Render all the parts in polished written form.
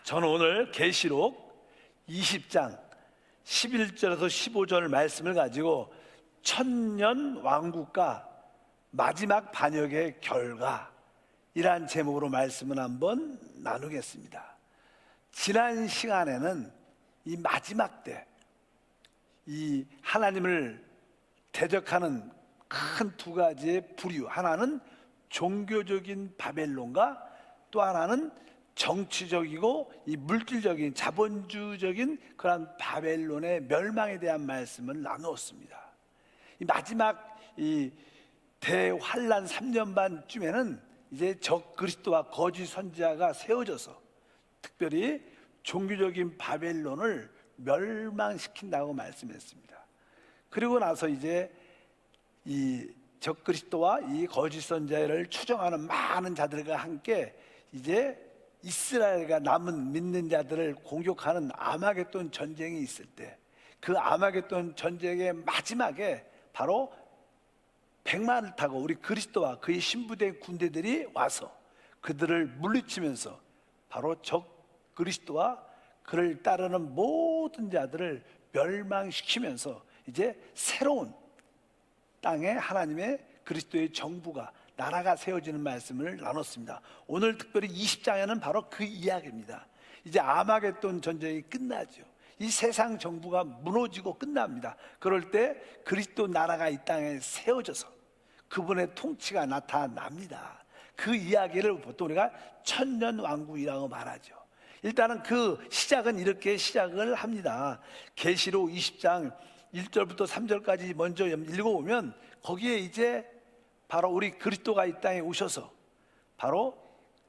저는 오늘 계시록 20장 11절에서 15절 말씀을 가지고 천년 왕국과 마지막 반역의 결과 이란 제목으로 말씀을 한번 나누겠습니다. 지난 시간에는 이 마지막 때 이 하나님을 대적하는 큰 두 가지의 부류, 하나는 종교적인 바벨론과 또 하나는 정치적이고 이 물질적인 자본주의적인 그런 바벨론의 멸망에 대한 말씀을 나누었습니다. 이 마지막 이 대환란 3년 반쯤에는 이제 적 그리스도와 거짓 선지자가 세워져서 특별히 종교적인 바벨론을 멸망시킨다고 말씀했습니다. 그리고 나서 이제 이 적 그리스도와 이 거짓 선지자를 추종하는 많은 자들과 함께 이제 이스라엘과 남은 믿는 자들을 공격하는 아마겟돈 전쟁이 있을 때, 그 아마겟돈 전쟁의 마지막에 바로 백마를 타고 우리 그리스도와 그의 신부된 군대들이 와서 그들을 물리치면서 바로 적 그리스도와 그를 따르는 모든 자들을 멸망시키면서 이제 새로운 땅에 하나님의 그리스도의 정부가, 나라가 세워지는 말씀을 나눴습니다. 오늘 특별히 20장에는 바로 그 이야기입니다. 이제 아마겟돈 전쟁이 끝나죠. 이 세상 정부가 무너지고 끝납니다. 그럴 때 그리스도 나라가 이 땅에 세워져서 그분의 통치가 나타납니다. 그 이야기를 보통 우리가 천년왕국이라고 말하죠. 일단은 그 시작은 이렇게 시작을 합니다. 계시록 20장 1절부터 3절까지 먼저 읽어보면 거기에 이제 바로 우리 그리스도가 이 땅에 오셔서 바로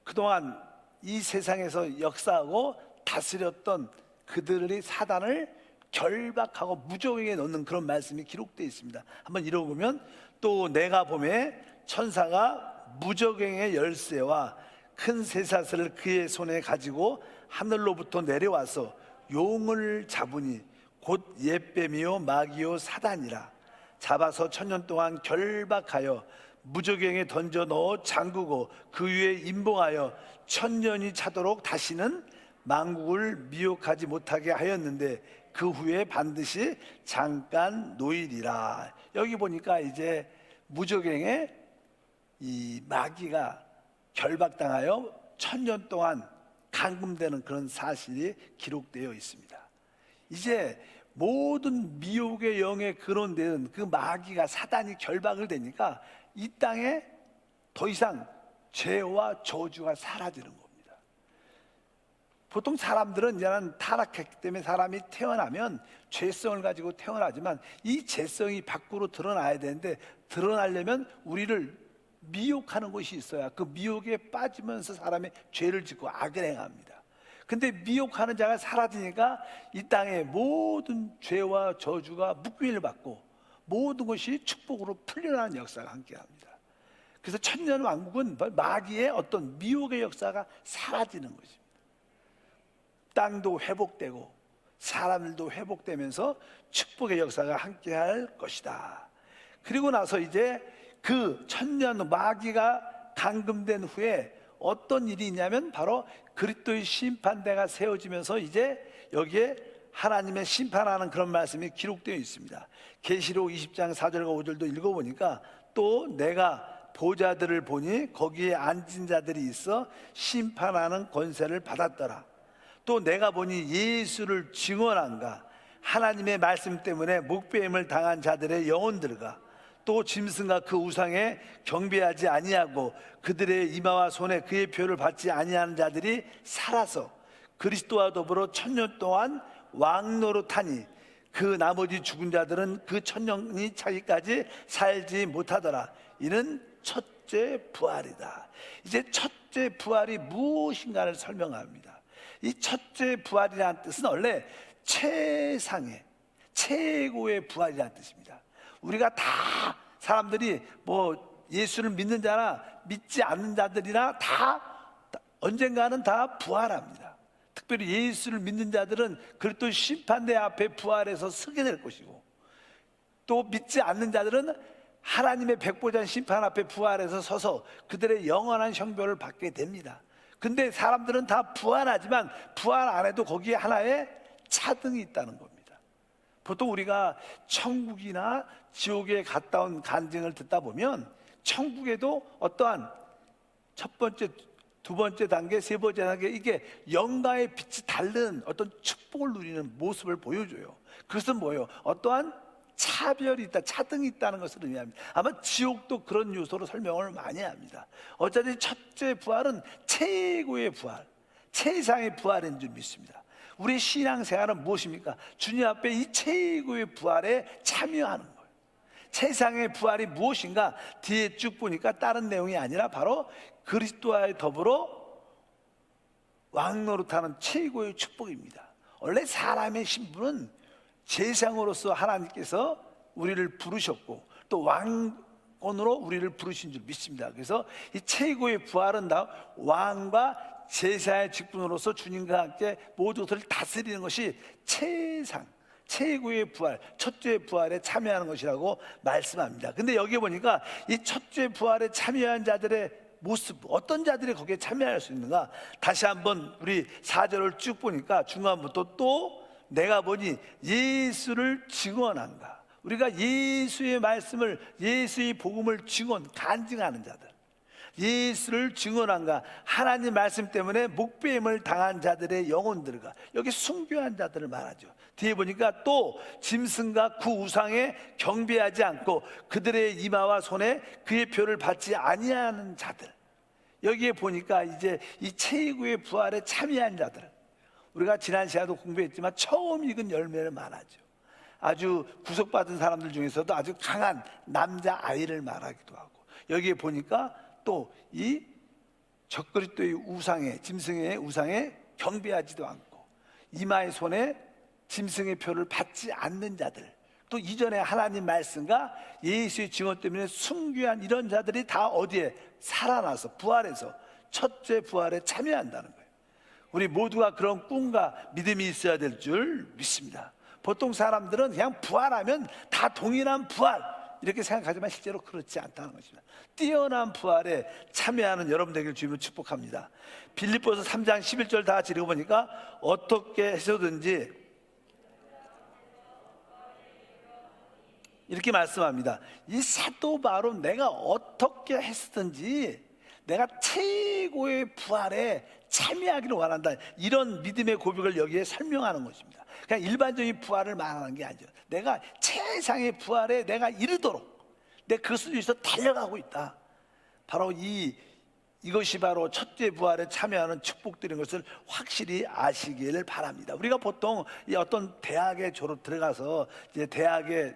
그동안 이 세상에서 역사하고 다스렸던 그들의 사단을 결박하고 무저갱에 넣는 그런 말씀이 기록되어 있습니다. 한번 읽어보면, 또 내가 보매 천사가 무저갱의 열쇠와 큰 쇠사슬을 그의 손에 가지고 하늘로부터 내려와서 용을 잡으니 곧 옛뱀이요 마귀요 사단이라. 잡아서 천년 동안 결박하여 무저갱에 던져 넣어 잠그고 그 위에 임봉하여 천년이 차도록 다시는 만국을 미혹하지 못하게 하였는데 그 후에 반드시 잠깐 노일이라. 여기 보니까 이제 무저갱에 이 마귀가 결박당하여 천년 동안 감금되는 그런 사실이 기록되어 있습니다. 이제 모든 미혹의 영에 근원되는 그 마귀가, 사단이 결박을 되니까 이 땅에 더 이상 죄와 저주가 사라지는 겁니다. 보통 사람들은 이제는 타락했기 때문에 사람이 태어나면 죄성을 가지고 태어나지만 이 죄성이 밖으로 드러나야 되는데, 드러나려면 우리를 미혹하는 것이 있어야 그 미혹에 빠지면서 사람이 죄를 짓고 악을 행합니다. 근데 미혹하는 자가 사라지니까 이 땅의 모든 죄와 저주가 묶임을 받고 모든 것이 축복으로 풀려나는 역사가 함께합니다. 그래서 천년 왕국은 마귀의 어떤 미혹의 역사가 사라지는 것입니다. 땅도 회복되고 사람들도 회복되면서 축복의 역사가 함께할 것이다. 그리고 나서 이제 그 천년 마귀가 감금된 후에 어떤 일이 있냐면 바로 그리스도의 심판대가 세워지면서 이제 여기에 하나님의 심판하는 그런 말씀이 기록되어 있습니다. 계시록 20장 4절과 5절도 읽어보니까, 또 내가 보좌들을 보니 거기에 앉은 자들이 있어 심판하는 권세를 받았더라. 또 내가 보니 예수를 증언한가 하나님의 말씀 때문에 목배임을 당한 자들의 영혼들과 또 짐승과 그 우상에 경배하지 아니하고 그들의 이마와 손에 그의 표를 받지 아니하는 자들이 살아서 그리스도와 더불어 천년 동안 왕노릇하니 그 나머지 죽은 자들은 그 천년이 차기까지 살지 못하더라. 이는 첫째 부활이다. 이제 첫째 부활이 무엇인가를 설명합니다. 이 첫째 부활이라는 뜻은 원래 최상의 최고의 부활이라는 뜻입니다. 우리가 다 사람들이 뭐 예수를 믿는 자나 믿지 않는 자들이나 다 언젠가는 다 부활합니다. 특별히 예수를 믿는 자들은 그리스도 심판대 앞에 부활해서 서게 될 것이고, 또 믿지 않는 자들은 하나님의 백보자 심판 앞에 부활해서 서서 그들의 영원한 형벌을 받게 됩니다. 근데 사람들은 다 부활하지만 부활 안에도 거기에 하나의 차등이 있다는 겁니다. 보통 우리가 천국이나 지옥에 갔다 온 간증을 듣다 보면 천국에도 어떠한 첫 번째, 두 번째 단계, 세 번째 단계, 이게 영가의 빛이 다른 어떤 축복을 누리는 모습을 보여줘요. 그것은 뭐예요? 어떠한 차별이 있다, 차등이 있다는 것을 의미합니다. 아마 지옥도 그런 요소로 설명을 많이 합니다. 어차피 첫째 부활은 최고의 부활, 최상의 부활인 줄 믿습니다. 우리의 신앙생활은 무엇입니까? 주님 앞에 이 최고의 부활에 참여하는 거예요. 최상의 부활이 무엇인가? 뒤에 쭉 보니까 다른 내용이 아니라 바로 그리스도와 더불어 왕노릇하는 최고의 축복입니다. 원래 사람의 신분은 제상으로서 하나님께서 우리를 부르셨고 또 왕권으로 우리를 부르신 줄 믿습니다. 그래서 이 최고의 부활은 다 왕과 제사의 직분으로서 주님과 함께 모든 것을 다스리는 것이 최고의 부활, 첫째 부활에 참여하는 것이라고 말씀합니다. 근데 여기 보니까 이 첫째 부활에 참여한 자들의 모습, 어떤 자들이 거기에 참여할 수 있는가? 다시 한번 우리 4절을 쭉 보니까 중간부터 또 내가 보니 예수를 증언한가. 우리가 예수의 말씀을, 예수의 복음을 간증하는 자들, 예수를 증언한가. 하나님 말씀 때문에 목배임을 당한 자들의 영혼들과, 여기 순교한 자들을 말하죠. 뒤에 보니까 또 짐승과 그 우상에 경배하지 않고 그들의 이마와 손에 그의 표를 받지 아니하는 자들. 여기에 보니까 이제 이 최고의 부활에 참여한 자들, 우리가 지난 시간에도 공부했지만 처음 익은 열매를 말하죠. 아주 구속받은 사람들 중에서도 아주 강한 남자 아이를 말하기도 하고, 여기에 보니까 또 이 적그리스도의 우상에, 짐승의 우상에 경배하지도 않고 이마의 손에 짐승의 표를 받지 않는 자들, 또 이전에 하나님 말씀과 예수의 증언 때문에 순교한 이런 자들이 다 어디에 살아나서 부활해서 첫째 부활에 참여한다는 거예요. 우리 모두가 그런 꿈과 믿음이 있어야 될 줄 믿습니다. 보통 사람들은 그냥 부활하면 다 동일한 부활 이렇게 생각하지만 실제로 그렇지 않다는 것입니다. 뛰어난 부활에 참여하는 여러분 되길 주님을 축복합니다. 빌립보서 3장 11절 다 같이 읽어보니까 어떻게 해서든지 이렇게 말씀합니다. 이 사도 바로 내가 어떻게 했든지 내가 최고의 부활에 참여하기를 원한다, 이런 믿음의 고백을 여기에 설명하는 것입니다. 그냥 일반적인 부활을 말하는 게 아니죠. 내가 최상의 부활에 내가 이르도록 내 그것을 위해서 달려가고 있다. 바로 이것이 바로 첫째 부활에 참여하는 축복들인 것을 확실히 아시기를 바랍니다. 우리가 보통 이 어떤 대학에 들어가서 이제 대학에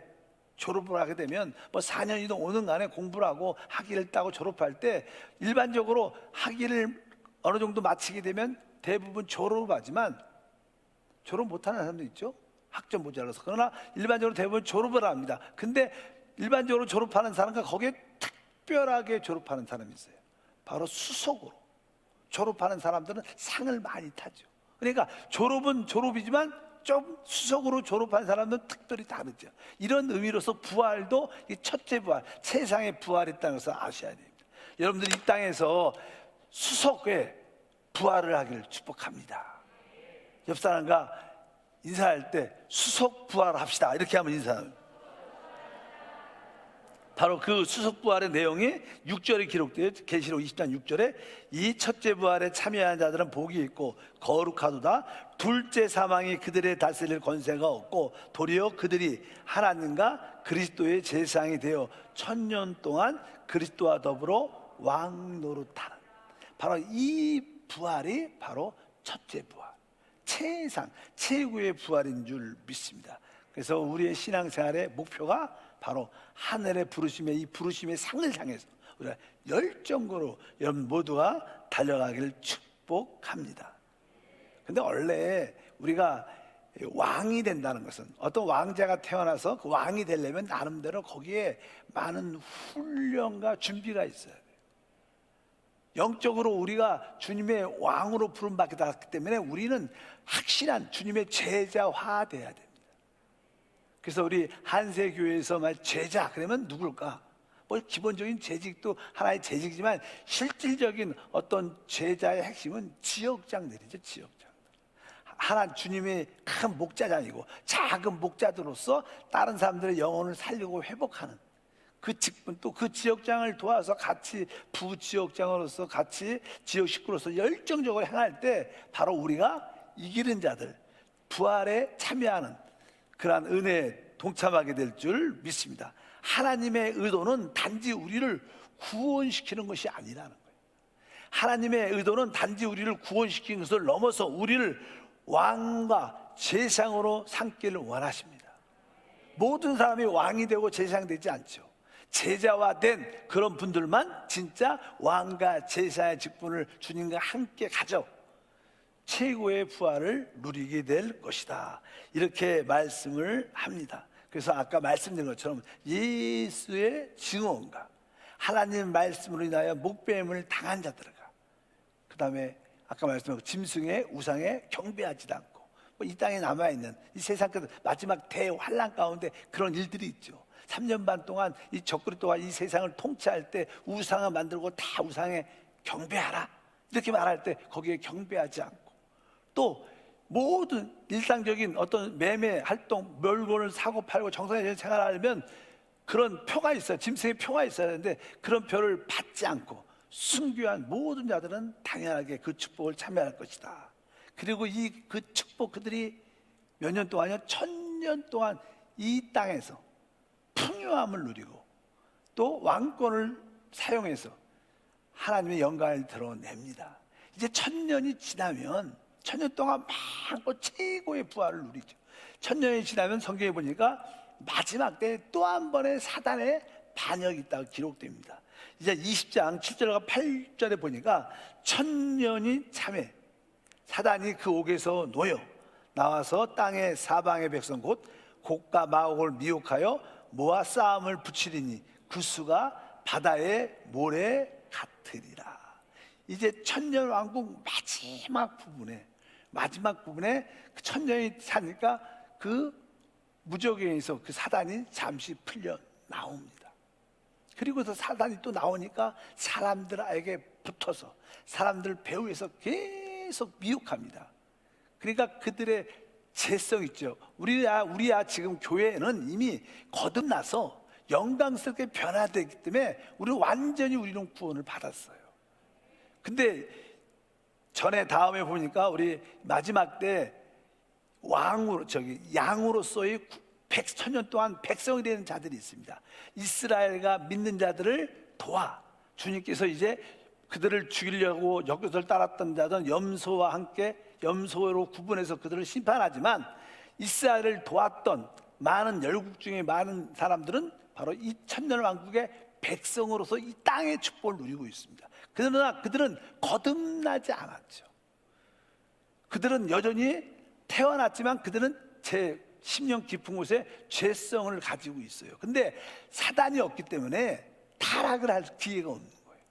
졸업을 하게 되면 뭐 4년이든 5년 간에 공부를 하고 학위를 따고 졸업할 때 일반적으로 학위를 어느 정도 마치게 되면 대부분 졸업을 하지만 졸업 못하는 사람도 있죠. 학점 모자라서. 그러나 일반적으로 대부분 졸업을 합니다. 근데 일반적으로 졸업하는 사람과 거기에 특별하게 졸업하는 사람이 있어요. 바로 수석으로 졸업하는 사람들은 상을 많이 타죠. 그러니까 졸업은 졸업이지만 좀 수석으로 졸업한 사람은 특별히 다르죠. 이런 의미로서 부활도 이 첫째 부활, 세상의 부활이 있다는 것을 아셔야 됩니다. 여러분들이 이 땅에서 수석의 부활을 하기를 축복합니다. 옆 사람과 인사할 때 수석 부활합시다 이렇게 하면 인사합니다. 바로 그 수석 부활의 내용이 6절에 기록되어 계시록 20장 6절에 이 첫째 부활에 참여한 자들은 복이 있고 거룩하도다. 둘째 사망이 그들의 다스릴 권세가 없고 도리어 그들이 하나님과 그리스도의 제사장이 되어 1000년 동안 그리스도와 더불어 왕노릇하는, 바로 이 부활이 바로 첫째 부활, 최고의 부활인 줄 믿습니다. 그래서 우리의 신앙생활의 목표가 바로 하늘의 부르심의, 이 부르심의 상을 향해서 우리가 열정으로 여러분 모두가 달려가기를 축복합니다. 근데 원래 우리가 왕이 된다는 것은, 어떤 왕자가 태어나서 그 왕이 되려면 나름대로 거기에 많은 훈련과 준비가 있어야 돼요. 영적으로 우리가 주님의 왕으로 부름받게 되었기 때문에 우리는 확실한 주님의 제자화 돼야 됩니다. 그래서 우리 한세교회에서 말 제자 그러면 누굴까? 뭐 기본적인 재직도 하나의 재직이지만 실질적인 어떤 제자의 핵심은 지역장들이죠. 지역장. 하나 주님의 큰 목자장이고 작은 목자들로서 다른 사람들의 영혼을 살리고 회복하는 그 직분, 또 그 지역장을 도와서 같이 부지역장으로서 같이 지역 식구로서 열정적으로 행할 때 바로 우리가 이기는 자들, 부활에 참여하는 그러한 은혜에 동참하게 될 줄 믿습니다. 하나님의 의도는 단지 우리를 구원시키는 것이 아니라는 거예요. 하나님의 의도는 단지 우리를 구원시키는 것을 넘어서 우리를 왕과 제상으로 삼기를 원하십니다. 모든 사람이 왕이 되고 제상 되지 않죠. 제자화 된 그런 분들만 진짜 왕과 제사의 직분을 주님과 함께 가져 최고의 부활을 누리게 될 것이다, 이렇게 말씀을 합니다. 그래서 아까 말씀드린 것처럼 예수의 증언과 하나님 말씀으로 인하여 목배임을 당한 자들과 그 다음에 아까 말씀드린 짐승의 우상에 경배하지도 않고 이 땅에 남아있는 이 세상 끝 마지막 대환란 가운데 그런 일들이 있죠. 3년 반 동안 이 적그리스도가 이 세상을 통치할 때 우상을 만들고 다 우상에 경배하라 이렇게 말할 때 거기에 경배하지 않고, 또 모든 일상적인 어떤 매매 활동, 물건을 사고 팔고 정상적인 생활을 하려면 그런 표가 있어요. 짐승의 표가 있어야 하는데 그런 표를 받지 않고 순교한 모든 자들은 당연하게 그 축복을 참여할 것이다. 그리고 그 축복, 그들이 몇 년 동안이요? 1000년 동안 이 땅에서 풍요함을 누리고 또 왕권을 사용해서 하나님의 영광을 드러냅니다. 이제 1000년이 지나면 1000년 동안 많고 최고의 부활을 누리죠. 1000년이 지나면 성경에 보니까 마지막 때 또 한 번의 사단의 반역이 있다고 기록됩니다. 이제 20장 7절과 8절에 보니까 1000년이 참에 사단이 그 옥에서 놓여 나와서 땅의 사방의 백성 곧 곡과 마곡을 미혹하여 모아 싸움을 붙이리니 그 수가 바다의 모래 같으리라. 이제 천년 왕국 마지막 부분에 그 천년이 사니까 그 무적에서 그 사단이 잠시 풀려 나옵니다. 그리고서 사단이 또 나오니까 사람들에게 붙어서 사람들 배후에서 계속 미혹합니다. 그러니까 그들의 재성 있죠. 우리야 지금 교회는 이미 거듭나서 영광스럽게 변화되기 때문에 우리는 구원을 받았어요. 근데 다음에 보니까 우리 마지막 때 양으로서의 1000년 동안 백성이 되는 자들이 있습니다. 이스라엘과 믿는 자들을 도와 주님께서 이제 그들을 죽이려고 여기서 따랐던 자들은 염소와 함께 염소로 구분해서 그들을 심판하지만 이스라엘을 도왔던 많은 열국 중에 많은 사람들은 바로 이 천년 왕국의 백성으로서 이 땅의 축복을 누리고 있습니다. 그러나 그들은 거듭나지 않았죠. 그들은 여전히 태어났지만 그들은 제 심령 깊은 곳에 죄성을 가지고 있어요. 근데 사단이 없기 때문에 타락을 할 기회가 없는 거예요.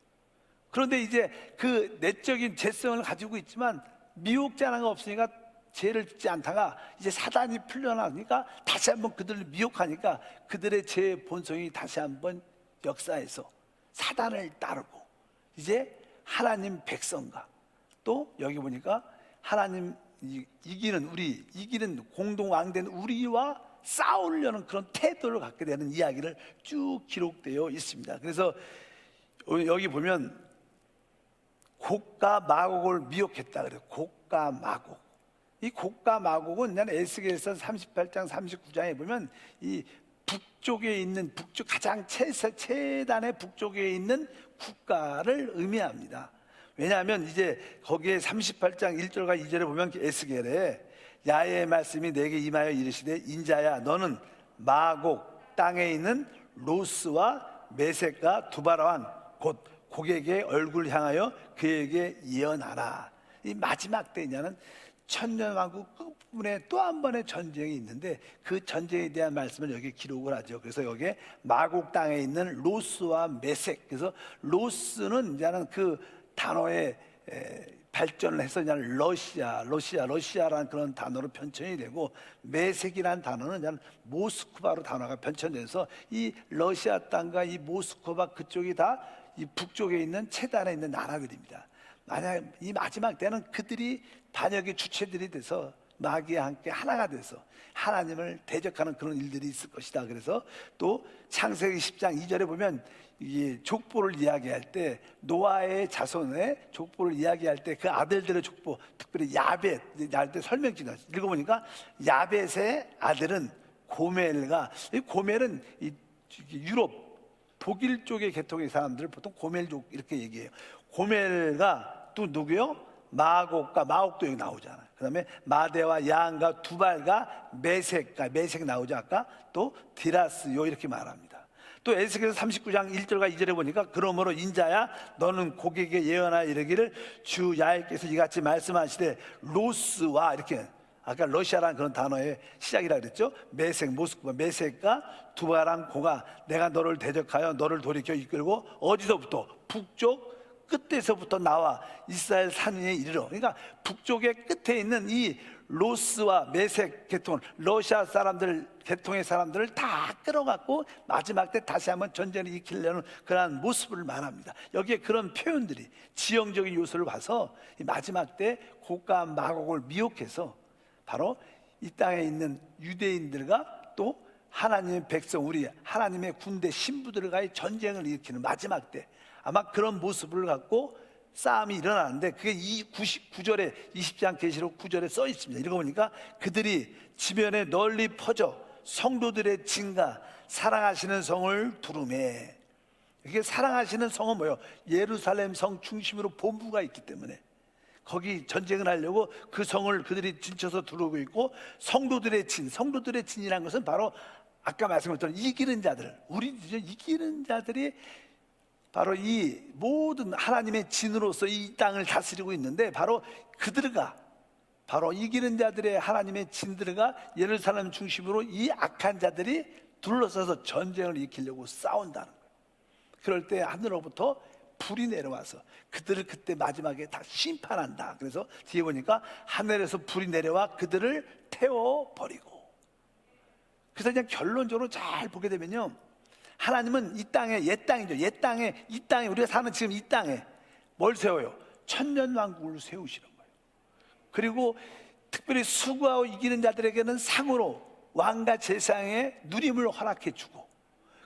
그런데 이제 그 내적인 죄성을 가지고 있지만 미혹자가 없으니까 죄를 짓지 않다가 이제 사단이 풀려나니까 다시 한번 그들을 미혹하니까 그들의 죄 본성이 다시 한번 역사해서 사단을 따르고 이제 하나님 백성과 또 여기 보니까 하나님 이기는 공동왕된 우리와 싸우려는 그런 태도를 갖게 되는 이야기를 쭉 기록되어 있습니다. 그래서 여기 보면 곡과 마곡을 미혹했다 그래요. 곡과 마곡. 이 곡과 마곡은 에스겔서 38장 39장에 보면 이 북쪽에 있는 가장 최단의 북쪽에 있는 국가를 의미합니다. 왜냐하면 이제 거기에 38장 1절과 2절에 보면 에스겔에 야훼의 말씀이 내게 임하여 이르시되 인자야 너는 마곡 땅에 있는 로스와 메섹과 두바라완 곧 곡에게 얼굴 향하여 그에게 예언하라. 이 마지막 때냐는 천년왕국 끝부분에 또 한 번의 전쟁이 있는데 그 전쟁에 대한 말씀을 여기 기록을 하죠. 그래서 여기에 마곡 땅에 있는 로스와 메섹, 그래서 로스는 이제는 그 단어의 발전을 해서 그냥 러시아라는 그런 단어로 변천이 되고, 메색이라는 단어는 그냥 모스크바로 단어가 변천돼서 이 러시아 땅과 이 모스크바 그쪽이 다 이 북쪽에 있는 체단에 있는 나라들입니다. 만약 이 마지막 때는 그들이 반역의 주체들이 돼서 마귀와 함께 하나가 돼서 하나님을 대적하는 그런 일들이 있을 것이다. 그래서 또 창세기 10장 2절에 보면 이 족보를 이야기할 때, 노아의 자손의 족보를 이야기할 때 그 아들들의 족보, 특별히 야벳, 때 설명지 읽어보니까 야벳의 아들은 고멜과, 이 고멜은 이 유럽 독일 쪽의 계통의 사람들을 보통 고멜족 이렇게 얘기해요. 고멜과 또 누구요? 마옥도 여기 나오잖아요. 그 다음에 마대와 야한과 두발과 메색 나오죠. 아까 또 디라스요 이렇게 말합니다. 또 에스겔서 39장 1절과 2절에 보니까, 그러므로 인자야 너는 고객에게 예언하여 이르기를 주 야훼께서 이같이 말씀하시되 로스와, 이렇게 아까 러시아라는 그런 단어의 시작이라 그랬죠. 메색, 모스크바, 메색과 두바랑 고가 내가 너를 대적하여 너를 돌이켜 이끌고 어디서부터? 북쪽 끝에서부터 나와 이스라엘 산 위에 이르러. 그러니까 북쪽의 끝에 있는 이 로스와 메색 계통, 러시아 사람들 계통의 사람들을 다 끌어갖고 마지막 때 다시 한번 전쟁을 일으키려는 그러한 모습을 말합니다. 여기에 그런 표현들이 지형적인 요소를 봐서 이 마지막 때 고가 마곡을 미혹해서 바로 이 땅에 있는 유대인들과 또 하나님의 백성, 우리 하나님의 군대 신부들과의 전쟁을 일으키는 마지막 때 아마 그런 모습을 갖고 싸움이 일어나는데, 그게 이 99절에 20장 계시록 9절에 써 있습니다. 읽어보니까 그들이 지면에 널리 퍼져 성도들의 증가 사랑하시는 성을 두루매. 이게 사랑하시는 성은 뭐예요? 예루살렘 성 중심으로 본부가 있기 때문에 거기 전쟁을 하려고 그 성을 그들이 진쳐서 두르고 있고, 성도들의 진이라는 것은 바로 아까 말씀드렸던 이기는 자들, 우리 이기는 자들이 바로 이 모든 하나님의 진으로서 이 땅을 다스리고 있는데, 바로 그들과 바로 이기는 자들의 하나님의 진들과 예루살렘 중심으로 이 악한 자들이 둘러서서 전쟁을 일으키려고 싸운다는 거예요. 그럴 때 하늘로부터 불이 내려와서 그들을 그때 마지막에 다 심판한다. 그래서 뒤에 보니까 하늘에서 불이 내려와 그들을 태워버리고. 그래서 그냥 결론적으로 잘 보게 되면요, 하나님은 이 땅에, 옛 땅이죠. 이 땅에 우리가 사는 지금 이 땅에 뭘 세워요? 천년왕국을 세우시는 거예요. 그리고 특별히 수고하고 이기는 자들에게는 상으로 왕과 제사장의 누림을 허락해 주고,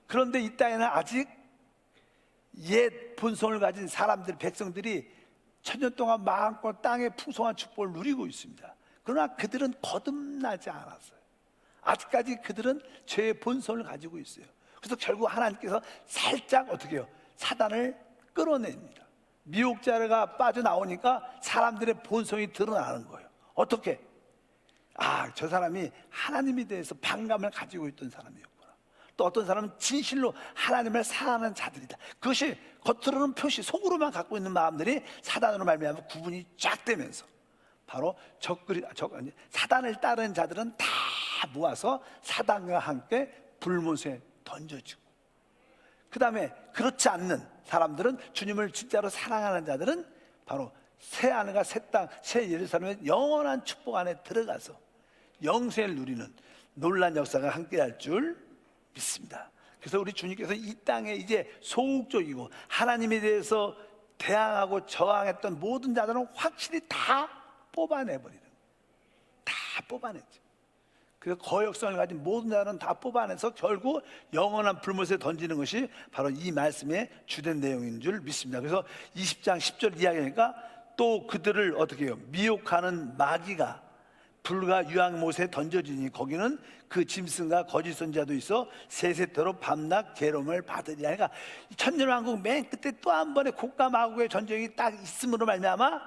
그런데 이 땅에는 아직 옛 본성을 가진 사람들, 백성들이 천년 동안 마음껏 땅의 풍성한 축복을 누리고 있습니다. 그러나 그들은 거듭나지 않았어요. 아직까지 그들은 죄의 본성을 가지고 있어요. 그래서 결국 하나님께서 살짝 어떻게 해요? 사단을 끌어냅니다. 미혹자가 빠져나오니까 사람들의 본성이 드러나는 거예요. 어떻게? 저 사람이 하나님에 대해서 반감을 가지고 있던 사람이었구나. 또 어떤 사람은 진실로 하나님을 사랑하는 자들이다. 그것이 겉으로는 표시, 속으로만 갖고 있는 마음들이 사단으로 말미암아 구분이 쫙 되면서 바로 사단을 따르는 자들은 다 모아서 사단과 함께 불못에 던져지고, 그 다음에 그렇지 않는 사람들은, 주님을 진짜로 사랑하는 자들은 바로 새 하늘과 새 땅, 새 예루살렘의 영원한 축복 안에 들어가서 영생을 누리는 놀라운 역사가 함께할 줄 믿습니다. 그래서 우리 주님께서 이 땅에 이제 소극적이고 하나님에 대해서 대항하고 저항했던 모든 자들은 확실히 다 뽑아내버리는 거예요. 다 뽑아냈죠. 그래서 거역성을 가진 모든 자는 다 뽑아내서 결국 영원한 불못에 던지는 것이 바로 이 말씀의 주된 내용인 줄 믿습니다. 그래서 20장 10절 이야기하니까 또 그들을 어떻게 해요? 미혹하는 마귀가 불과 유황못에 던져지니 거기는 그 짐승과 거짓 선자도 있어 세세토록 밤낮 괴로움을 받으리라. 그러니까 천년왕국 맨 끝에 또 한 번의 곡과 마곡의 전쟁이 딱 있음으로 말미암아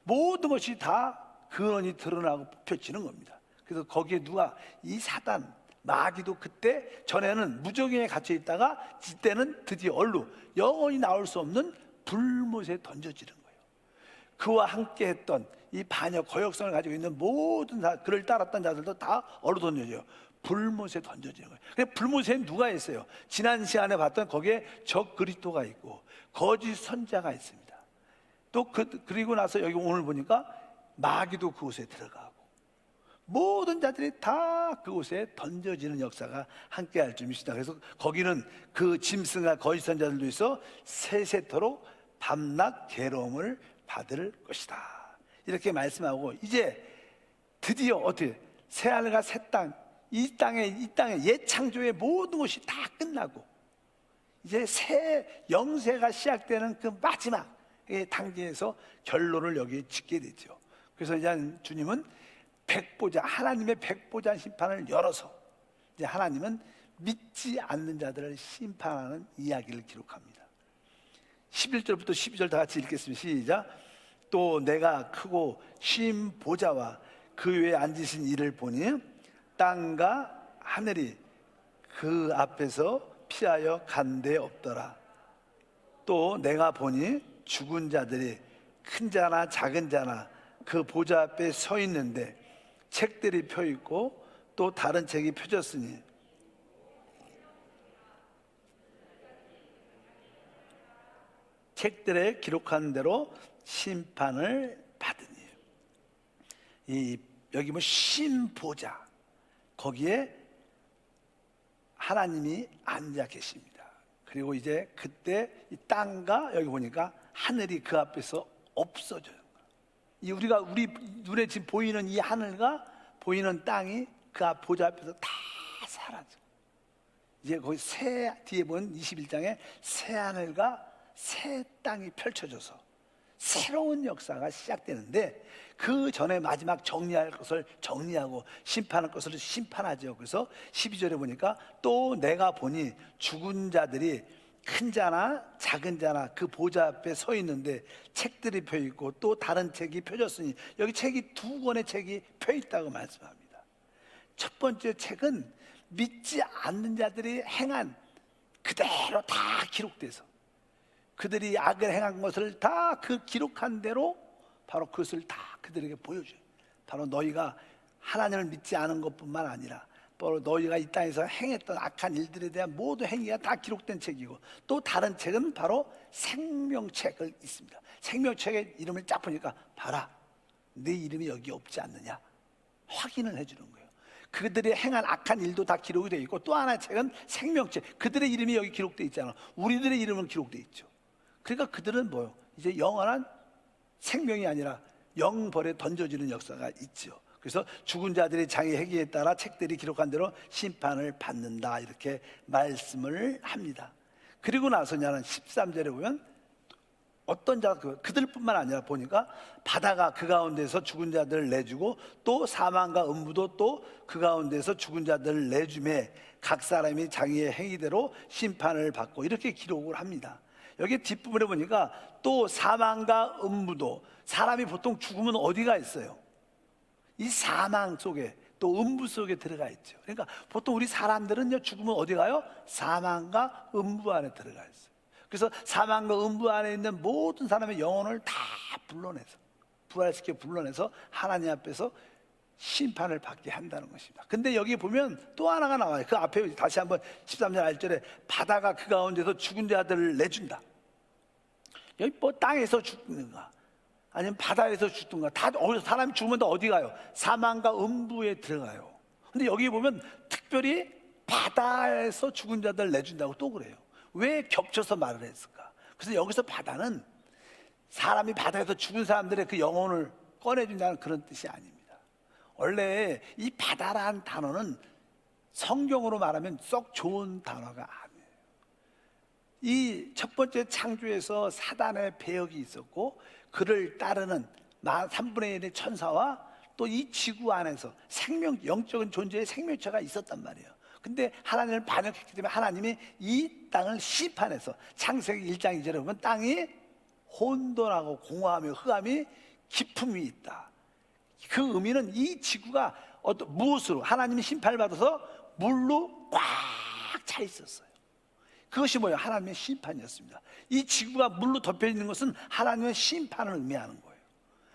모든 것이 다 근원이 드러나고 펼치는 겁니다. 그래서 거기에 누가, 이 사단 마귀도 그때 전에는 무적행에 갇혀 있다가 이때는 드디어 영원히 나올 수 없는 불못에 던져지는 거예요. 그와 함께 했던 이 반역 거역성을 가지고 있는 모든 그를 따랐던 자들도 다 어디로 던져져요? 불못에 던져지는 거예요. 근데 불못에 누가 있어요? 지난 시간에 봤던 거기에 적 그리스도가 있고 거짓 선자가 있습니다. 또 그리고 나서 여기 오늘 보니까 마귀도 그곳에 들어가고 모든 자들이 다 그곳에 던져지는 역사가 함께할 줄 믿습니다. 그래서 거기는 그 짐승과 거짓 선자들도 있어 세세토록 밤낮 괴로움을 받을 것이다. 이렇게 말씀하고 이제 드디어 어떻게 새하늘과 새 땅, 이 땅의 옛 창조의 모든 것이 다 끝나고 이제 새 영세가 시작되는 그 마지막 단계에서 결론을 여기 짓게 되죠. 그래서 이제 주님은 백보자, 하나님의 백보자 심판을 열어서 이제 하나님은 믿지 않는 자들을 심판하는 이야기를 기록합니다. 11절부터 12절 다 같이 읽겠습니다. 시작. 또 내가 크고 쉼 보좌와 그 위에 앉으신 이를 보니 땅과 하늘이 그 앞에서 피하여 간 데 없더라. 또 내가 보니 죽은 자들이 큰 자나 작은 자나 그 보좌 앞에 서 있는데 책들이 펴 있고 또 다른 책이 펴졌으니 책들에 기록한 대로 심판을 받으니. 여기 뭐 신보자, 거기에 하나님이 앉아 계십니다. 그리고 이제 그때 이 땅과 여기 보니까 하늘이 그 앞에서 없어져요. 우리가 우리 눈에 지금 보이는 이 하늘과 보이는 땅이 그 보좌 앞에서 다 사라져. 이제 거기 뒤에 보면 21장에 새 하늘과 새 땅이 펼쳐져서 새로운 역사가 시작되는데 그 전에 마지막 정리할 것을 정리하고 심판할 것을 심판하죠. 그래서 12절에 보니까 또 내가 보니 죽은 자들이 큰 자나 작은 자나 그 보좌 앞에 서 있는데 책들이 펴 있고 또 다른 책이 펴졌으니 여기 책이 두 권의 책이 펴 있다고 말씀합니다. 첫 번째 책은 믿지 않는 자들이 행한 그대로 다 기록돼서 그들이 악을 행한 것을 다 그 기록한 대로 바로 그것을 다 그들에게 보여줘요. 바로 너희가 하나님을 믿지 않은 것뿐만 아니라 바로 너희가 이 땅에서 행했던 악한 일들에 대한 모든 행위가 다 기록된 책이고 또 다른 책은 바로 생명책을 있습니다. 생명책의 이름을 쫙 보니까 봐라, 네 이름이 여기 없지 않느냐 확인을 해주는 거예요. 그들이 행한 악한 일도 다 기록이 되어 있고 또 하나의 책은 생명책, 그들의 이름이 여기 기록되어 있잖아. 우리들의 이름은 기록되어 있죠. 그러니까 그들은 뭐요? 이제 영원한 생명이 아니라 영벌에 던져지는 역사가 있죠. 그래서 죽은 자들이 자기 행위에 따라 책들이 기록한 대로 심판을 받는다 이렇게 말씀을 합니다. 그리고 나서냐는 13절에 보면 어떤 자 그들뿐만 아니라 보니까 바다가 그 가운데서 죽은 자들을 내주고 또 사망과 음부도 또 그 가운데서 죽은 자들을 내주매 각 사람이 자기의 행위대로 심판을 받고 이렇게 기록을 합니다. 여기 뒷부분에 보니까 또 사망과 음부도, 사람이 보통 죽으면 어디가 있어요? 이 사망 속에 또 음부 속에 들어가 있죠. 그러니까 보통 우리 사람들은요 죽으면 어디 가요? 사망과 음부 안에 들어가 있어요. 그래서 사망과 음부 안에 있는 모든 사람의 영혼을 다 불러내서 부활시켜 불러내서 하나님 앞에서 심판을 받게 한다는 것입니다. 근데 여기 보면 또 하나가 나와요. 그 앞에 다시 한번 13절 1절에 바다가 그 가운데서 죽은 자들을 내준다. 여기 뭐 땅에서 죽는가 아니면 바다에서 죽든가 다 사람이 죽으면 다 어디 가요? 사망과 음부에 들어가요. 근데 여기 보면 특별히 바다에서 죽은 자들 내준다고 또 그래요. 왜 겹쳐서 말을 했을까? 그래서 여기서 바다는 사람이 바다에서 죽은 사람들의 그 영혼을 꺼내준다는 그런 뜻이 아닙니다. 원래 이 바다라는 단어는 성경으로 말하면 썩 좋은 단어가 아니에요. 이 첫 번째 창조에서 사단의 배역이 있었고 그를 따르는 3분의 1의 천사와 또 이 지구 안에서 영적인 존재의 생명체가 있었단 말이에요. 근데 하나님을 반역했기 때문에 하나님이 이 땅을 심판해서 창세기 1장 2절에 보면 땅이 혼돈하고 공허하며 흑암이 깊음이 있다. 그 의미는 이 지구가 무엇으로 하나님이 심판을 받아서 물로 꽉 차 있었어요. 그것이 뭐예요? 하나님의 심판이었습니다. 이 지구가 물로 덮여 있는 것은 하나님의 심판을 의미하는 거예요.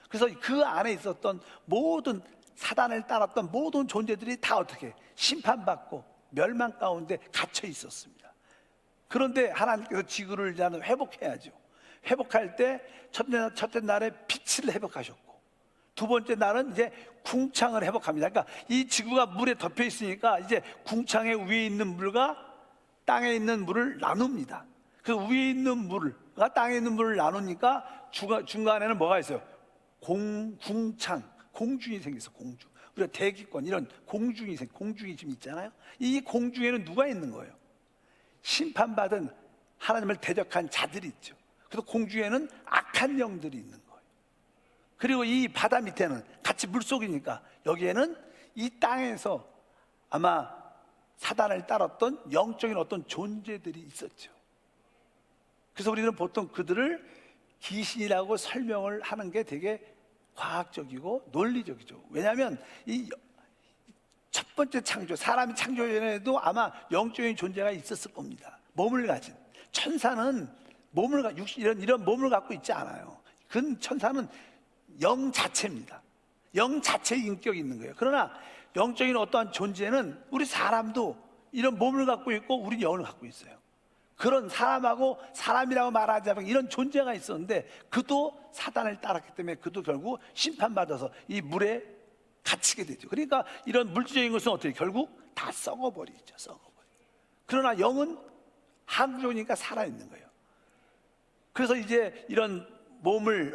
그래서 그 안에 있었던 모든 사단을 따랐던 모든 존재들이 다 어떻게 심판받고 멸망 가운데 갇혀 있었습니다. 그런데 하나님께서 지구를 회복해야죠. 회복할 때 첫째 날에 빛을 회복하셨고, 두 번째 날은 이제 궁창을 회복합니다. 그러니까 이 지구가 물에 덮여 있으니까 이제 궁창의 위에 있는 물과 땅에 있는 물을 나눕니다. 그 위에 있는 물과 땅에 있는 물을 나누니까 중간에는 뭐가 있어요? 궁창, 공중이 생겼어. 공중. 우리가 대기권 이런 공중이 지금 있잖아요. 이 공중에는 누가 있는 거예요? 심판받은 하나님을 대적한 자들이 있죠. 그래서 공중에는 악한 영들이 있는 거예요. 그리고 이 바다 밑에는 같이 물속이니까 여기에는 이 땅에서 아마 사단을 따랐던 영적인 어떤 존재들이 있었죠. 그래서 우리는 보통 그들을 귀신이라고 설명을 하는 게 되게 과학적이고 논리적이죠. 왜냐하면 이 첫 번째 창조, 사람이 창조 전에도 아마 영적인 존재가 있었을 겁니다. 몸을 가진 천사는 이런 몸을 갖고 있지 않아요. 그 천사는 영 자체입니다. 영 자체의 인격이 있는 거예요. 그러나 영적인 어떠한 존재는 우리 사람도 이런 몸을 갖고 있고 우리 영을 갖고 있어요. 그런 사람하고 사람이라고 말하지 않는 이런 존재가 있었는데 그도 사단을 따랐기 때문에 그도 결국 심판받아서 이 물에 갇히게 되죠. 그러니까 이런 물질적인 것은 어떻게 결국 다 썩어버리죠. 그러나 영은 항조니까 살아있는 거예요. 그래서 이제 이런 몸을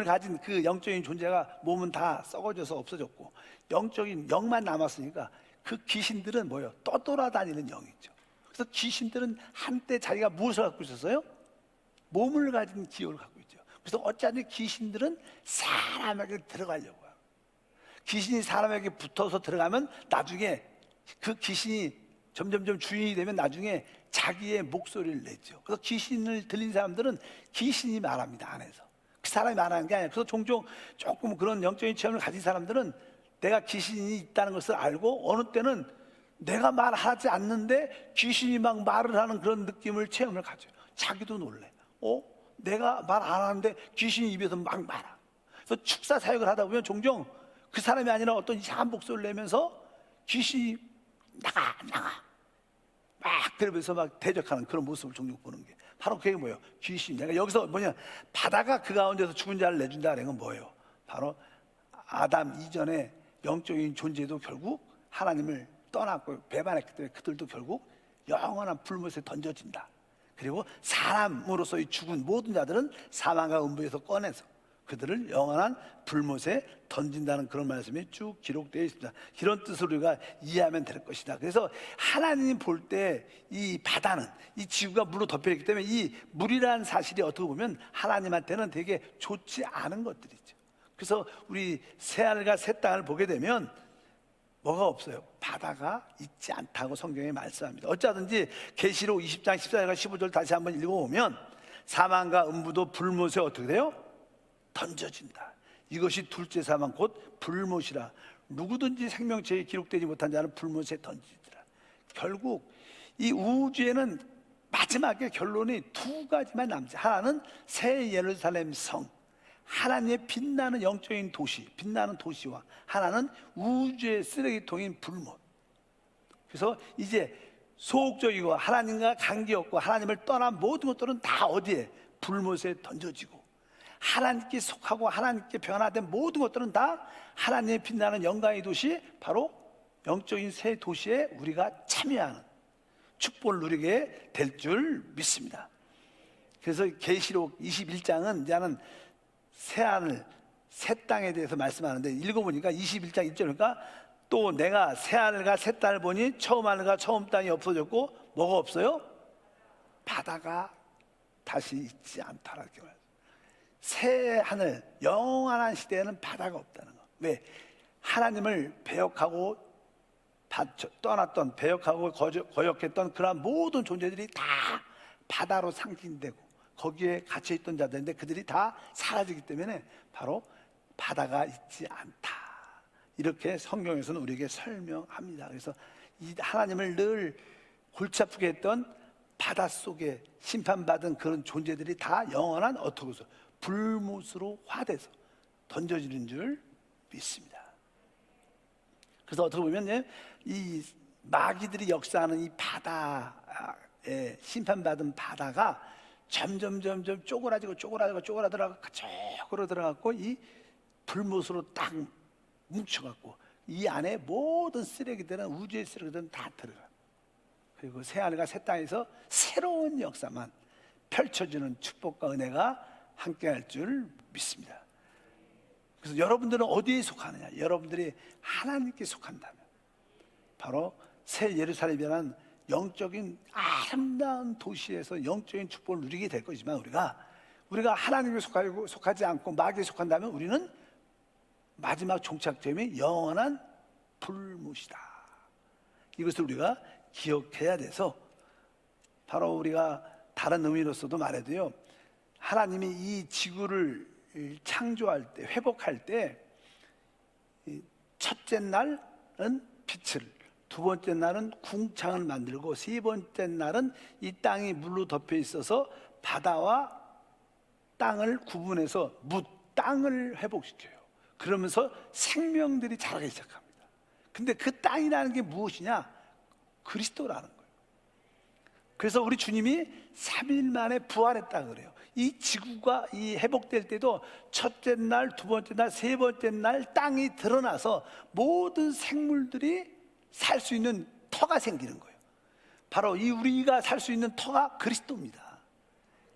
가진 그 영적인 존재가 몸은 다 썩어져서 없어졌고 영적인 영만 남았으니까 그 귀신들은 뭐예요? 떠돌아다니는 영이죠. 그래서 귀신들은 한때 자기가 무엇을 갖고 있었어요? 몸을 가진 기호를 갖고 있죠. 그래서 어쩌면 귀신들은 사람에게 들어가려고 해요. 귀신이 사람에게 붙어서 들어가면 나중에 그 귀신이 점점점 주인이 되면 나중에 자기의 목소리를 내죠. 그래서 귀신을 들린 사람들은 귀신이 말합니다. 안에서 그 사람이 말하는 게 아니에요. 그래서 종종 조금 그런 영적인 체험을 가진 사람들은 내가 귀신이 있다는 것을 알고 어느 때는 내가 말하지 않는데 귀신이 막 말을 하는 그런 느낌을 체험을 가져요. 자기도 놀래. 내가 말 안 하는데 귀신이 입에서 막 말아. 그래서 축사 사역을 하다 보면 종종 그 사람이 아니라 어떤 이상한 목소리를 내면서 귀신이 나가 막 그러면서 막 대적하는 그런 모습을 종종 보는 게 바로 그게 뭐예요? 귀신. 내가 여기서 바다가 그 가운데서 죽은 자를 내준다는 건 뭐예요? 바로 아담 이전에 영적인 존재도 결국 하나님을 떠났고 배반했기 때문에 그들도 결국 영원한 불못에 던져진다. 그리고 사람으로서의 죽은 모든 자들은 사망과 음부에서 꺼내서 그들을 영원한 불못에 던진다는 그런 말씀이 쭉 기록되어 있습니다. 이런 뜻을 우리가 이해하면 될 것이다. 그래서 하나님 볼 때 이 바다는 이 지구가 물로 덮여있기 때문에 이 물이라는 사실이 어떻게 보면 하나님한테는 되게 좋지 않은 것들이죠. 그래서 우리 새하늘과 새 땅을 보게 되면 뭐가 없어요? 바다가 있지 않다고 성경에 말씀합니다. 어쩌든지 계시록 20장 14절과 15절 다시 한번 읽어보면 사망과 음부도 불못에 어떻게 돼요? 던져진다. 이것이 둘째 사망 곧 불못이라. 누구든지 생명체에 기록되지 못한 자는 불못에 던지더라. 결국 이 우주에는 마지막에 결론이 두 가지만 남지. 하나는 새 예루살렘 성, 하나님의 빛나는 영적인 도시, 빛나는 도시와 하나는 우주의 쓰레기통인 불못. 그래서 이제 소극적이고 하나님과 관계없고 하나님을 떠난 모든 것들은 다 어디에? 불못에 던져지고, 하나님께 속하고 하나님께 변화된 모든 것들은 다 하나님의 빛나는 영광의 도시, 바로 영적인 새 도시에 우리가 참여하는 축복을 누리게 될 줄 믿습니다. 그래서 계시록 21장은 이제는 새하늘 새 땅에 대해서 말씀하는데 읽어보니까 21장 1절이니까 또 내가 새하늘과 새 땅을 보니 처음 하늘과 처음 땅이 없어졌고 뭐가 없어요? 바다가 다시 있지 않다라고 말해요. 새 하늘, 영원한 시대에는 바다가 없다는 거. 왜? 하나님을 배역하고 떠났던, 배역하고 거역했던 그러한 모든 존재들이 다 바다로 상징되고 거기에 갇혀있던 자들인데 그들이 다 사라지기 때문에 바로 바다가 있지 않다, 이렇게 성경에서는 우리에게 설명합니다. 그래서 이 하나님을 늘 골치 아프게 했던 바닷속에 심판받은 그런 존재들이 다 영원한 어떻게 불못으로 화돼서 던져지는 줄 믿습니다. 그래서 어떻게 보면 이 마귀들이 역사하는 이 바다에 심판받은 바다가 점점 쪼그라들어가 그쪽으로 들어갔고 이 불못으로 딱 뭉쳐갖고 이 안에 모든 쓰레기들은, 우주의 쓰레기들은 다 들어가. 그리고 새하늘과 새 땅에서 새로운 역사만 펼쳐주는 축복과 은혜가 함께할 줄 믿습니다. 그래서 여러분들은 어디에 속하느냐? 여러분들이 하나님께 속한다면 바로 새 예루살렘이라는 영적인 아름다운 도시에서 영적인 축복을 누리게 될 거지만, 우리가 하나님께 속하지 않고 마귀에 속한다면 우리는 마지막 종착점이 영원한 불못이다. 이것을 우리가 기억해야 돼서, 바로 우리가 다른 의미로서도 말해도요, 하나님이 이 지구를 창조할 때, 회복할 때 첫째 날은 빛을, 두 번째 날은 궁창을 만들고, 세 번째 날은 이 땅이 물로 덮여 있어서 바다와 땅을 구분해서 땅을 회복시켜요. 그러면서 생명들이 자라기 시작합니다. 근데 그 땅이라는 게 무엇이냐? 그리스도라는 거예요. 그래서 우리 주님이 3일 만에 부활했다 그래요. 이 지구가 이 회복될 때도 첫째 날, 두 번째 날, 세 번째 날 땅이 드러나서 모든 생물들이 살 수 있는 터가 생기는 거예요. 바로 이 우리가 살 수 있는 터가 그리스도입니다.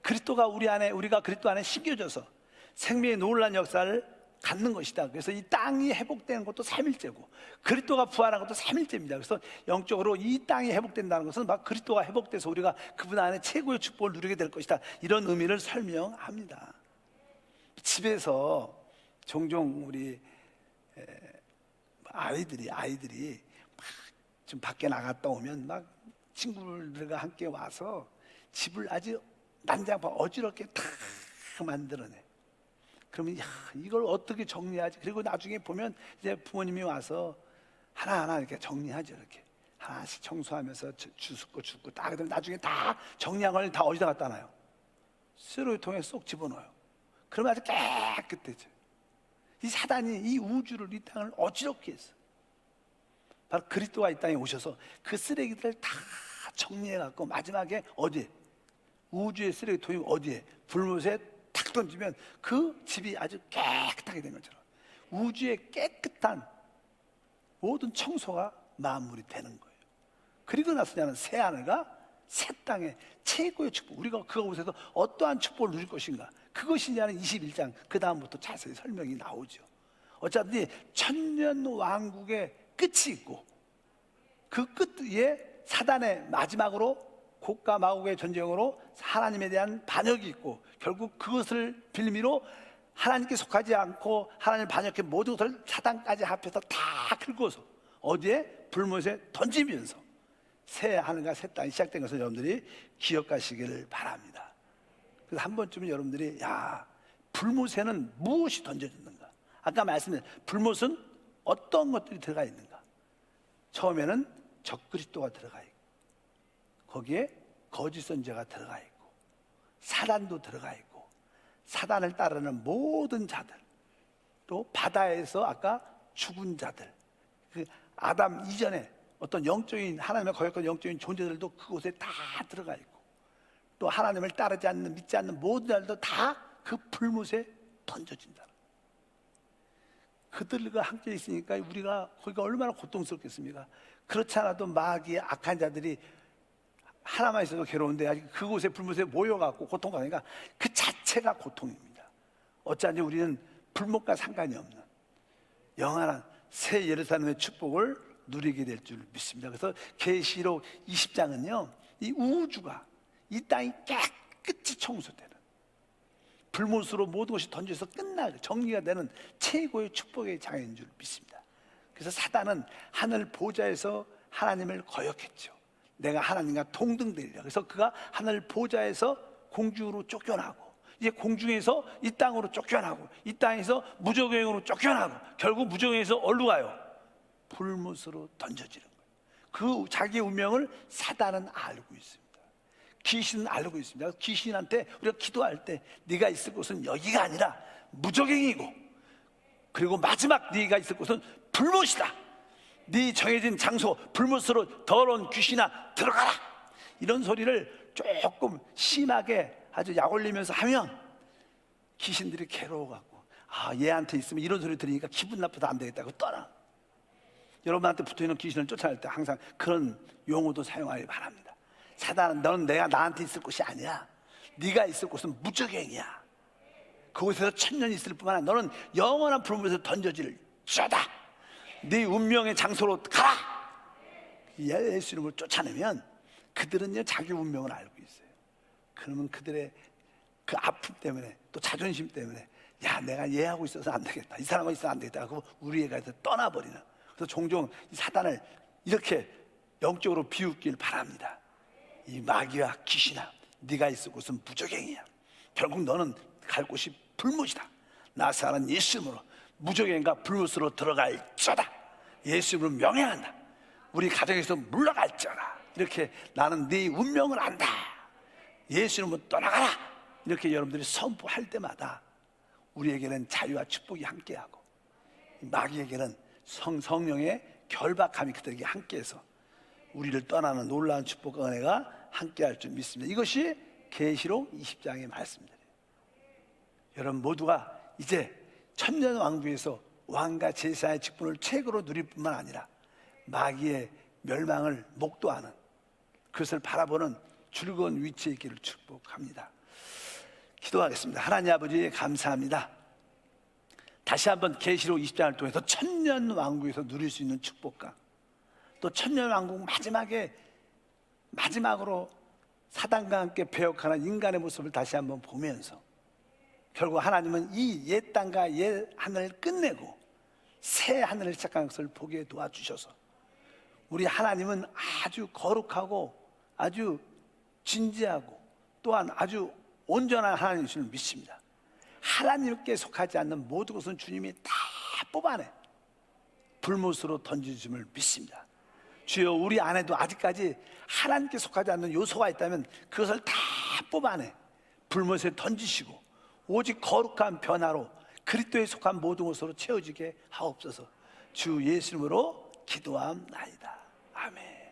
그리스도가 우리가 그리스도 안에 심겨져서 생명의 놀라운 역사를 갖는 것이다. 그래서 이 땅이 회복되는 것도 3일째고 그리스도가 부활한 것도 3일째입니다. 그래서 영적으로 이 땅이 회복된다는 것은 막 그리스도가 회복돼서 우리가 그분 안에 최고의 축복을 누리게 될 것이다, 이런 의미를 설명합니다. 집에서 종종 우리 아이들이 막 좀 밖에 나갔다 오면 막 친구들과 함께 와서 집을 아주 난장판 어지럽게 다 만들어내. 그러면 이걸 어떻게 정리하지? 그리고 나중에 보면 이제 부모님이 와서 하나하나 이렇게 정리하죠. 이렇게 하나씩 청소하면서 주스고 딱 그러면 나중에 다 정리한 걸 다 어디다 갖다 놔요? 쓰레기통에 쏙 집어넣어요. 그러면 아주 깨끗해져요. 이 사단이 이 우주를, 이 땅을 어지럽게 했어. 바로 그리스도가 이 땅에 오셔서 그 쓰레기들 다 정리해갖고 마지막에 어디에? 우주의 쓰레기통이 어디에? 불못에 탁 던지면 그 집이 아주 깨끗하게 된 것처럼 우주의 깨끗한 모든 청소가 마무리 되는 거예요. 그리고 나서냐는 새 하늘과 새 땅의 최고의 축복, 우리가 그곳에서 어떠한 축복을 누릴 것인가, 그것이냐는 21장 그 다음부터 자세히 설명이 나오죠. 어차피 천년 왕국의 끝이 있고 그 끝에 사단의 마지막으로 곡과 마곡의 전쟁으로 하나님에 대한 반역이 있고, 결국 그것을 빌미로 하나님께 속하지 않고 하나님 반역해 모든 것을 사단까지 합해서 다 긁어서 어디에? 불못에 던지면서 새 하늘과 새 땅이 시작된 것을 여러분들이 기억하시기를 바랍니다. 그래서 한 번쯤은 여러분들이 불못에는 무엇이 던져졌는가? 아까 말씀드린 불못은 어떤 것들이 들어가 있는가? 처음에는 적그리스도가 들어가 있고, 거기에 거짓 선지자가 들어가 있고, 사단도 들어가 있고, 사단을 따르는 모든 자들, 또 바다에서 아까 죽은 자들, 그 아담 이전에 어떤 영적인, 하나님의 거역한 영적인 존재들도 그곳에 다 들어가 있고, 또 하나님을 따르지 않는, 믿지 않는 모든 자들도 다 그 불못에 던져진다. 그들과 함께 있으니까 우리가 거기가 얼마나 고통스럽겠습니까? 그렇지 않아도 마귀의 악한 자들이 하나만 있어도 괴로운데 아직 그곳에 불못에 모여갖고 고통받으니까 그 자체가 고통입니다. 어찌하니 우리는 불못과 상관이 없는 영원한 새 예루살렘의 축복을 누리게 될 줄 믿습니다. 그래서 계시록 20장은요 이 우주가, 이 땅이 깨끗이 청소되는, 불못으로 모든 것이 던져서 끝나고 정리가 되는 최고의 축복의 장인 줄 믿습니다. 그래서 사단은 하늘 보좌에서 하나님을 거역했죠. 내가 하나님과 동등되리라. 그래서 그가 하늘 보좌에서 공중으로 쫓겨나고, 이제 공중에서 이 땅으로 쫓겨나고, 이 땅에서 무저갱으로 쫓겨나고, 결국 무저갱에서 어디로 가요? 불못으로 던져지는 거예요. 그 자기의 운명을 사단은 알고 있습니다. 귀신은 알고 있습니다. 귀신한테 우리가 기도할 때 네가 있을 곳은 여기가 아니라 무저갱이고, 그리고 마지막 네가 있을 곳은 불못이다. 네 정해진 장소 불못으로 더러운 귀신아 들어가라. 이런 소리를 조금 심하게 아주 약 올리면서 하면 귀신들이 괴로워갖고 얘한테 있으면 이런 소리 들으니까 기분 나빠서 안 되겠다고 떠나. 여러분한테 붙어있는 귀신을 쫓아낼 때 항상 그런 용어도 사용하기 바랍니다. 사단은 너는 내가 나한테 있을 곳이 아니야. 네가 있을 곳은 무적행이야. 그곳에서 천년이 있을 뿐만 아니라 너는 영원한 불문에서 던져질 자다. 네 운명의 장소로 가라. 예수 이름으로 쫓아내면 그들은요 자기 운명을 알고 있어요. 그러면 그들의 그 아픔 때문에 또 자존심 때문에 야 내가 얘하고 있어서 안 되겠다, 이 사람하고 있어서 안 되겠다 하고 우리 애가 떠나버리는. 그래서 종종 이 사단을 이렇게 영적으로 비웃길 바랍니다. 이 마귀와 귀신아, 네가 있을 곳은 무적행이야. 결국 너는 갈 곳이 불못이다. 나사는 예수 이름으로 무적행과 불못으로 들어갈지어다. 예수 이름으로 명령한다. 우리 가정에서 물러갈지어다. 이렇게 나는 네 운명을 안다. 예수 이름으로 떠나가라. 이렇게 여러분들이 선포할 때마다 우리에게는 자유와 축복이 함께하고 마귀에게는 성령의 결박함이 그들에게 함께해서 우리를 떠나는 놀라운 축복과 은혜가 함께할 줄 믿습니다. 이것이 계시록 20장의 말씀들이에요. 여러분 모두가 이제 천년왕국에서 왕과 제사의 직분을 최고로 누릴 뿐만 아니라 마귀의 멸망을 목도하는, 그것을 바라보는 즐거운 위치에 있기를 축복합니다. 기도하겠습니다. 하나님 아버지 감사합니다. 다시 한번 계시록 20장을 통해서 천년왕국에서 누릴 수 있는 축복과 또 천년왕국 마지막으로 사단과 함께 배역하는 인간의 모습을 다시 한번 보면서 결국 하나님은 이 옛 땅과 옛 하늘을 끝내고 새 하늘을 시작하는 것을 보게 도와주셔서 우리 하나님은 아주 거룩하고 아주 진지하고 또한 아주 온전한 하나님이심을 믿습니다. 하나님께 속하지 않는 모든 것은 주님이 다 뽑아내 불못으로 던지심을 믿습니다. 주여, 우리 안에도 아직까지 하나님께 속하지 않는 요소가 있다면 그것을 다 뽑아내 불못에 던지시고 오직 거룩한 변화로 그리스도에 속한 모든 것으로 채워지게 하옵소서. 주 예수 이름으로 기도함나이다. 아멘.